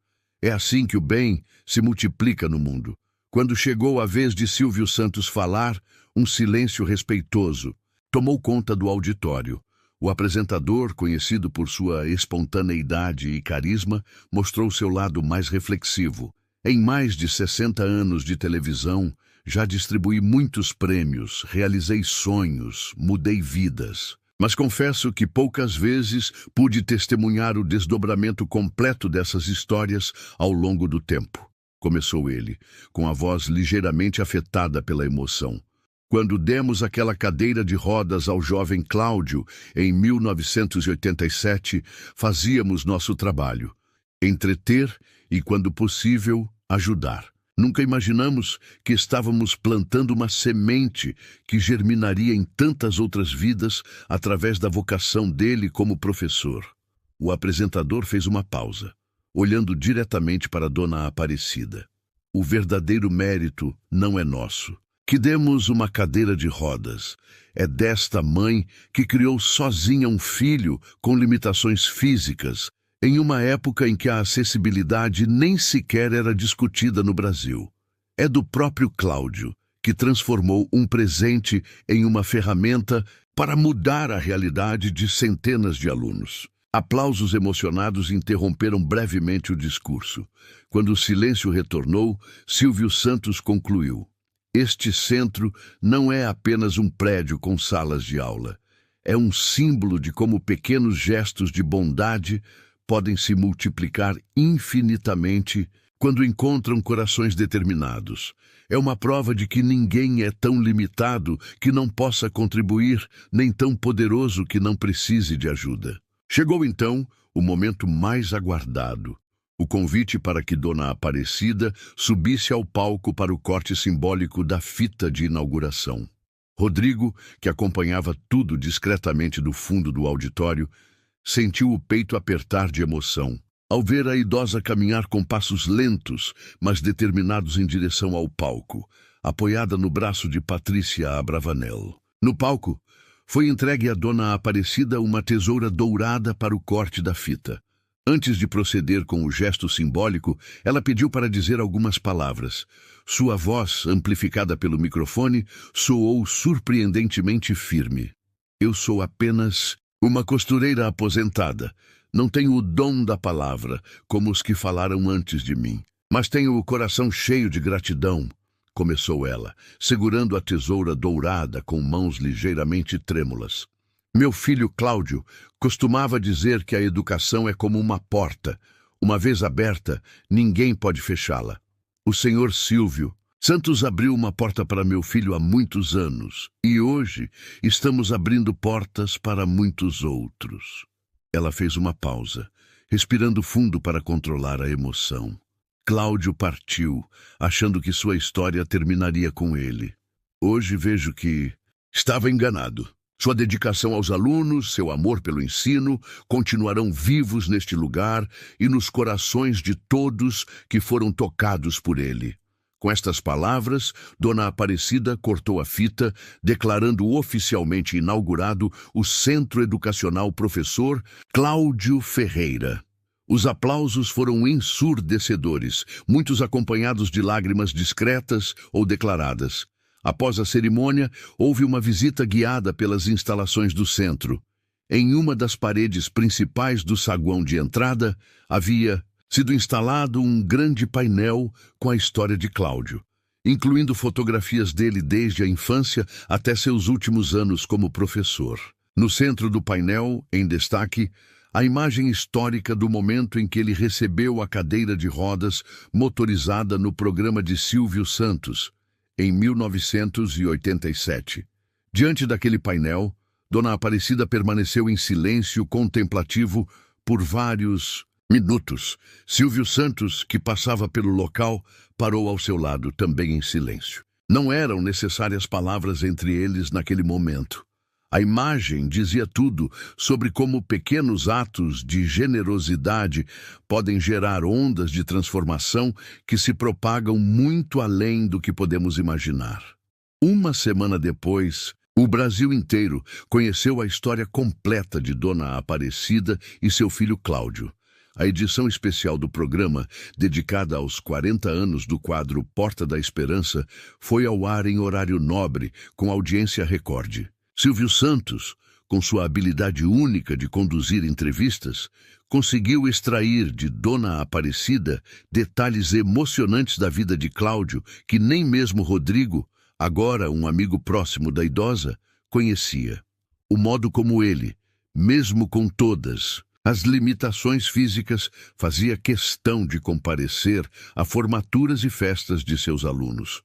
É assim que o bem se multiplica no mundo. Quando chegou a vez de Silvio Santos falar, um silêncio respeitoso tomou conta do auditório. O apresentador, conhecido por sua espontaneidade e carisma, mostrou seu lado mais reflexivo. Em mais de 60 anos de televisão, já distribuí muitos prêmios, realizei sonhos, mudei vidas. Mas confesso que poucas vezes pude testemunhar o desdobramento completo dessas histórias ao longo do tempo. Começou ele, com a voz ligeiramente afetada pela emoção. Quando demos aquela cadeira de rodas ao jovem Cláudio, em 1987, fazíamos nosso trabalho: entreter e, quando possível, ajudar. Nunca imaginamos que estávamos plantando uma semente que germinaria em tantas outras vidas através da vocação dele como professor. O apresentador fez uma pausa, olhando diretamente para Dona Aparecida. O verdadeiro mérito não é nosso. Que demos uma cadeira de rodas. É desta mãe que criou sozinha um filho com limitações físicas, em uma época em que a acessibilidade nem sequer era discutida no Brasil. É do próprio Cláudio, que transformou um presente em uma ferramenta para mudar a realidade de centenas de alunos. Aplausos emocionados interromperam brevemente o discurso. Quando o silêncio retornou, Silvio Santos concluiu: este centro não é apenas um prédio com salas de aula. É um símbolo de como pequenos gestos de bondade podem se multiplicar infinitamente quando encontram corações determinados. É uma prova de que ninguém é tão limitado que não possa contribuir, nem tão poderoso que não precise de ajuda. Chegou então o momento mais aguardado, o convite para que Dona Aparecida subisse ao palco para o corte simbólico da fita de inauguração. Rodrigo, que acompanhava tudo discretamente do fundo do auditório, sentiu o peito apertar de emoção ao ver a idosa caminhar com passos lentos, mas determinados em direção ao palco, apoiada no braço de Patrícia Abravanel. No palco, Foi entregue a Dona Aparecida uma tesoura dourada para o corte da fita. Antes de proceder com o gesto simbólico, ela pediu para dizer algumas palavras. Sua voz, amplificada pelo microfone, soou surpreendentemente firme. Eu sou apenas uma costureira aposentada. Não tenho o dom da palavra, como os que falaram antes de mim. Mas tenho o coração cheio de gratidão, começou ela, segurando a tesoura dourada com mãos ligeiramente trêmulas. Meu filho Cláudio costumava dizer que a educação é como uma porta. Uma vez aberta, ninguém pode fechá-la. O senhor Silvio Santos abriu uma porta para meu filho há muitos anos, e hoje estamos abrindo portas para muitos outros. Ela fez uma pausa, respirando fundo para controlar a emoção. Cláudio partiu, achando que sua história terminaria com ele. Hoje vejo que estava enganado. Sua dedicação aos alunos, seu amor pelo ensino, continuarão vivos neste lugar e nos corações de todos que foram tocados por ele. Com estas palavras, Dona Aparecida cortou a fita, declarando oficialmente inaugurado o Centro Educacional Professor Cláudio Ferreira. Os aplausos foram ensurdecedores, muitos acompanhados de lágrimas discretas ou declaradas. Após a cerimônia, houve uma visita guiada pelas instalações do centro. Em uma das paredes principais do saguão de entrada, havia sido instalado um grande painel com a história de Cláudio, incluindo fotografias dele desde a infância até seus últimos anos como professor. No centro do painel, em destaque, a imagem histórica do momento em que ele recebeu a cadeira de rodas motorizada no programa de Silvio Santos, em 1987. Diante daquele painel, Dona Aparecida permaneceu em silêncio contemplativo por vários minutos. Silvio Santos, que passava pelo local, parou ao seu lado, também em silêncio. Não eram necessárias palavras entre eles naquele momento. A imagem dizia tudo sobre como pequenos atos de generosidade podem gerar ondas de transformação que se propagam muito além do que podemos imaginar. Uma semana depois, o Brasil inteiro conheceu a história completa de Dona Aparecida e seu filho Cláudio. A edição especial do programa, dedicada aos 40 anos do quadro Porta da Esperança, foi ao ar em horário nobre, com audiência recorde. Silvio Santos, com sua habilidade única de conduzir entrevistas, conseguiu extrair de Dona Aparecida detalhes emocionantes da vida de Cláudio que nem mesmo Rodrigo, agora um amigo próximo da idosa, conhecia. O modo como ele, mesmo com todas as limitações físicas, fazia questão de comparecer a formaturas e festas de seus alunos.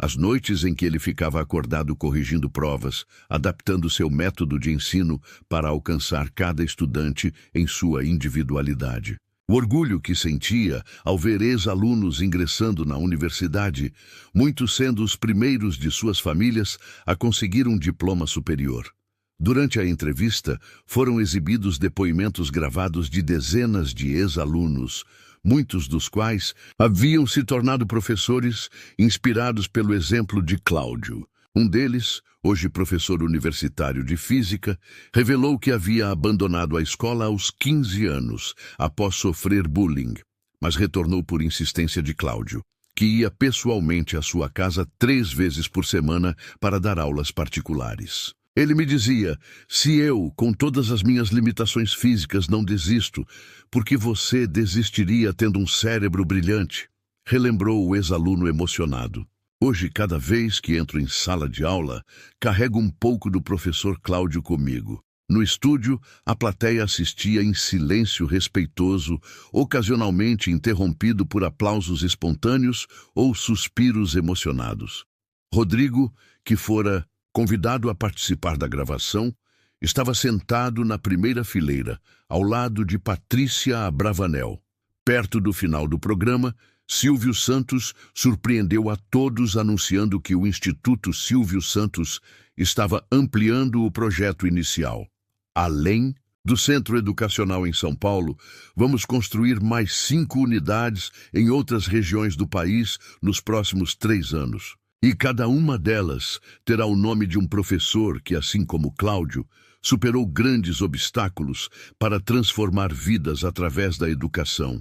As noites em que ele ficava acordado corrigindo provas, adaptando seu método de ensino para alcançar cada estudante em sua individualidade. O orgulho que sentia ao ver ex-alunos ingressando na universidade, muitos sendo os primeiros de suas famílias a conseguir um diploma superior. Durante a entrevista, foram exibidos depoimentos gravados de dezenas de ex-alunos, muitos dos quais haviam se tornado professores inspirados pelo exemplo de Cláudio. Um deles, hoje professor universitário de física, revelou que havia abandonado a escola aos 15 anos, após sofrer bullying, mas retornou por insistência de Cláudio, que ia pessoalmente à sua casa 3 vezes por semana para dar aulas particulares. Ele me dizia, se eu, com todas as minhas limitações físicas, não desisto, por que você desistiria tendo um cérebro brilhante? Relembrou o ex-aluno emocionado. Hoje, cada vez que entro em sala de aula, carrego um pouco do professor Cláudio comigo. No estúdio, a plateia assistia em silêncio respeitoso, ocasionalmente interrompido por aplausos espontâneos ou suspiros emocionados. Rodrigo, que fora convidado a participar da gravação, estava sentado na primeira fileira, ao lado de Patrícia Abravanel. Perto do final do programa, Silvio Santos surpreendeu a todos anunciando que o Instituto Silvio Santos estava ampliando o projeto inicial. Além do Centro Educacional em São Paulo, vamos construir mais 5 unidades em outras regiões do país nos próximos 3 anos. E cada uma delas terá o nome de um professor que, assim como Cláudio, superou grandes obstáculos para transformar vidas através da educação.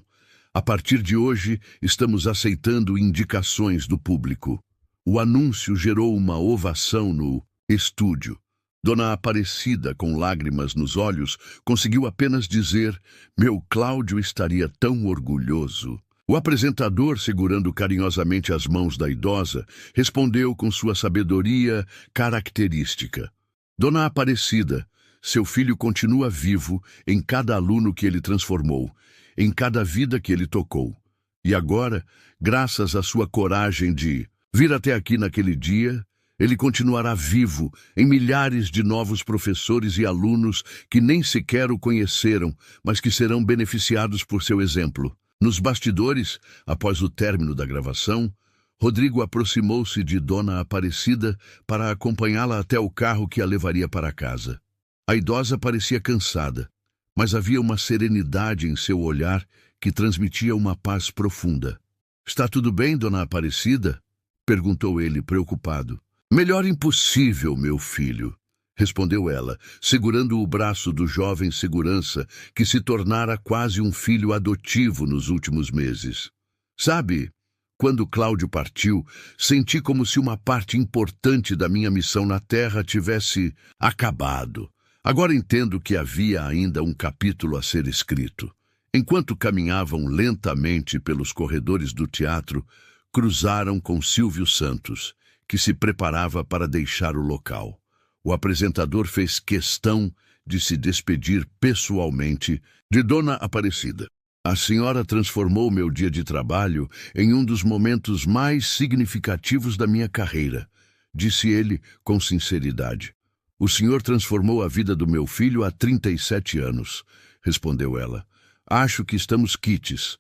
A partir de hoje, estamos aceitando indicações do público. O anúncio gerou uma ovação no estúdio. Dona Aparecida, com lágrimas nos olhos, conseguiu apenas dizer: "Meu Cláudio estaria tão orgulhoso." O apresentador, segurando carinhosamente as mãos da idosa, respondeu com sua sabedoria característica: "Dona Aparecida, seu filho continua vivo em cada aluno que ele transformou, em cada vida que ele tocou. E agora, graças à sua coragem de vir até aqui naquele dia, ele continuará vivo em milhares de novos professores e alunos que nem sequer o conheceram, mas que serão beneficiados por seu exemplo." Nos bastidores, após o término da gravação, Rodrigo aproximou-se de Dona Aparecida para acompanhá-la até o carro que a levaria para casa. A idosa parecia cansada, mas havia uma serenidade em seu olhar que transmitia uma paz profunda. "Está tudo bem, Dona Aparecida?" perguntou ele, preocupado. "Melhor impossível, meu filho", respondeu ela, segurando o braço do jovem segurança que se tornara quase um filho adotivo nos últimos meses. "Sabe, quando Cláudio partiu, senti como se uma parte importante da minha missão na Terra tivesse acabado. Agora entendo que havia ainda um capítulo a ser escrito." Enquanto caminhavam lentamente pelos corredores do teatro, cruzaram com Silvio Santos, que se preparava para deixar o local. O apresentador fez questão de se despedir pessoalmente de Dona Aparecida. "A senhora transformou meu dia de trabalho em um dos momentos mais significativos da minha carreira", disse ele com sinceridade. "O senhor transformou a vida do meu filho há 37 anos", respondeu ela. "Acho que estamos quites."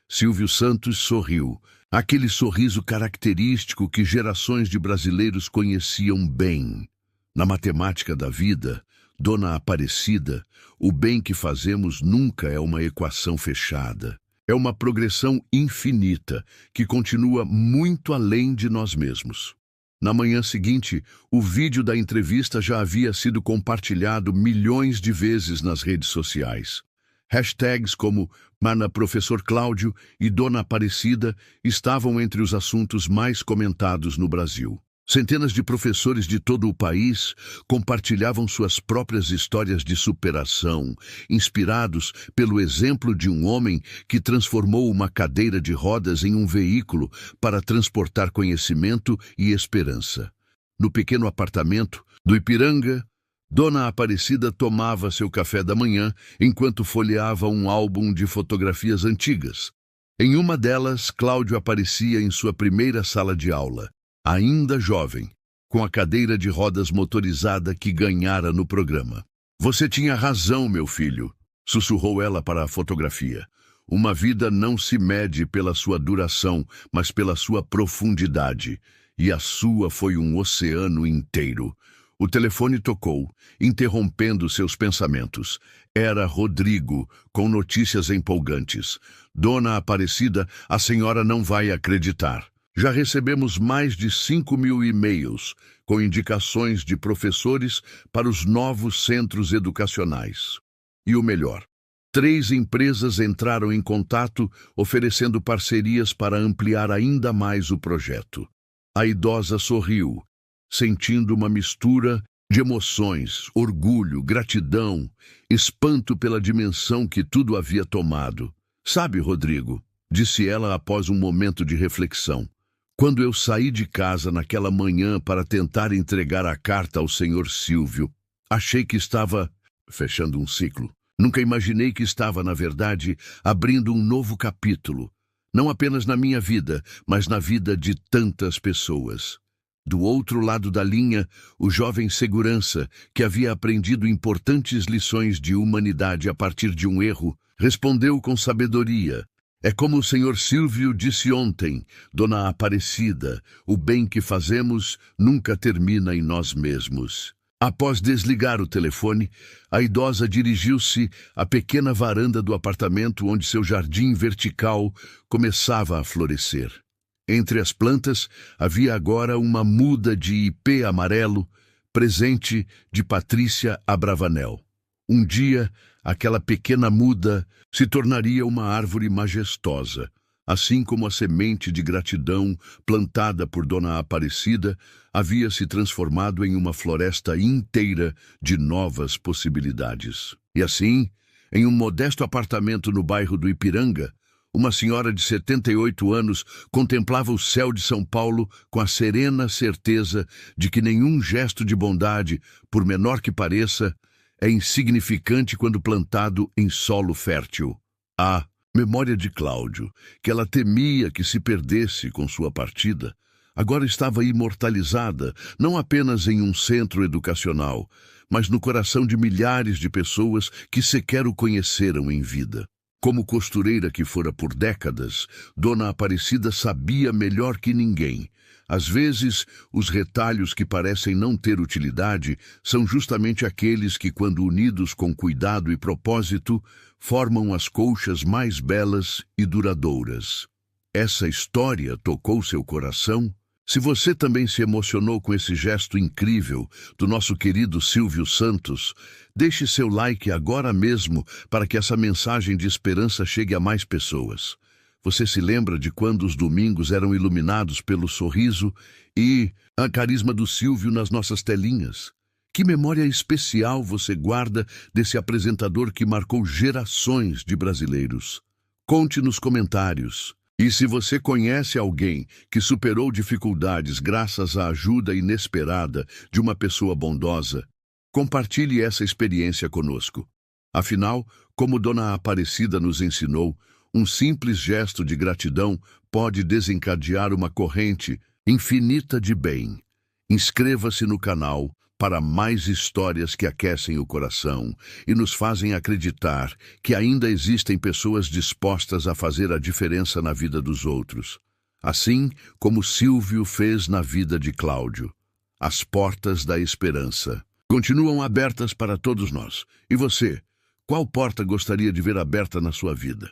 Silvio Santos sorriu, aquele sorriso característico que gerações de brasileiros conheciam bem. Na matemática da vida, Dona Aparecida, o bem que fazemos nunca é uma equação fechada. É uma progressão infinita que continua muito além de nós mesmos. Na manhã seguinte, o vídeo da entrevista já havia sido compartilhado milhões de vezes nas redes sociais. Hashtags como "Mana Professor Cláudio" e "Dona Aparecida" estavam entre os assuntos mais comentados no Brasil. Centenas de professores de todo o país compartilhavam suas próprias histórias de superação, inspirados pelo exemplo de um homem que transformou uma cadeira de rodas em um veículo para transportar conhecimento e esperança. No pequeno apartamento do Ipiranga, Dona Aparecida tomava seu café da manhã enquanto folheava um álbum de fotografias antigas. Em uma delas, Cláudio aparecia em sua primeira sala de aula, ainda jovem, com a cadeira de rodas motorizada que ganhara no programa. "Você tinha razão, meu filho", sussurrou ela para a fotografia. "Uma vida não se mede pela sua duração, mas pela sua profundidade. E a sua foi um oceano inteiro." O telefone tocou, interrompendo seus pensamentos. Era Rodrigo, com notícias empolgantes. "Dona Aparecida, a senhora não vai acreditar. Já recebemos mais de 5.000 e-mails com indicações de professores para os novos centros educacionais. E o melhor, 3 empresas entraram em contato oferecendo parcerias para ampliar ainda mais o projeto." A idosa sorriu, sentindo uma mistura de emoções, orgulho, gratidão, espanto pela dimensão que tudo havia tomado. "Sabe, Rodrigo", disse ela após um momento de reflexão, "quando eu saí de casa naquela manhã para tentar entregar a carta ao senhor Silvio, achei que estava fechando um ciclo. Nunca imaginei que estava, na verdade, abrindo um novo capítulo, não apenas na minha vida, mas na vida de tantas pessoas." Do outro lado da linha, o jovem segurança, que havia aprendido importantes lições de humanidade a partir de um erro, respondeu com sabedoria: "É como o senhor Silvio disse ontem, Dona Aparecida, o bem que fazemos nunca termina em nós mesmos." Após desligar o telefone, a idosa dirigiu-se à pequena varanda do apartamento onde seu jardim vertical começava a florescer. Entre as plantas havia agora uma muda de ipê amarelo, presente de Patrícia Abravanel. Um dia, aquela pequena muda se tornaria uma árvore majestosa, assim como a semente de gratidão plantada por Dona Aparecida havia se transformado em uma floresta inteira de novas possibilidades. E assim, em um modesto apartamento no bairro do Ipiranga, uma senhora de 78 anos contemplava o céu de São Paulo com a serena certeza de que nenhum gesto de bondade, por menor que pareça, é insignificante quando plantado em solo fértil. A memória de Cláudio, que ela temia que se perdesse com sua partida, agora estava imortalizada não apenas em um centro educacional, mas no coração de milhares de pessoas que sequer o conheceram em vida. Como costureira que fora por décadas, Dona Aparecida sabia melhor que ninguém. Às vezes, os retalhos que parecem não ter utilidade são justamente aqueles que, quando unidos com cuidado e propósito, formam as colchas mais belas e duradouras. Essa história tocou seu coração? Se você também se emocionou com esse gesto incrível do nosso querido Silvio Santos, deixe seu like agora mesmo para que essa mensagem de esperança chegue a mais pessoas. Você se lembra de quando os domingos eram iluminados pelo sorriso e a carisma do Silvio nas nossas telinhas? Que memória especial você guarda desse apresentador que marcou gerações de brasileiros? Conte nos comentários. E se você conhece alguém que superou dificuldades graças à ajuda inesperada de uma pessoa bondosa, compartilhe essa experiência conosco. Afinal, como Dona Aparecida nos ensinou, um simples gesto de gratidão pode desencadear uma corrente infinita de bem. Inscreva-se no canal para mais histórias que aquecem o coração e nos fazem acreditar que ainda existem pessoas dispostas a fazer a diferença na vida dos outros. Assim como Silvio fez na vida de Cláudio. As portas da esperança continuam abertas para todos nós. E você, qual porta gostaria de ver aberta na sua vida?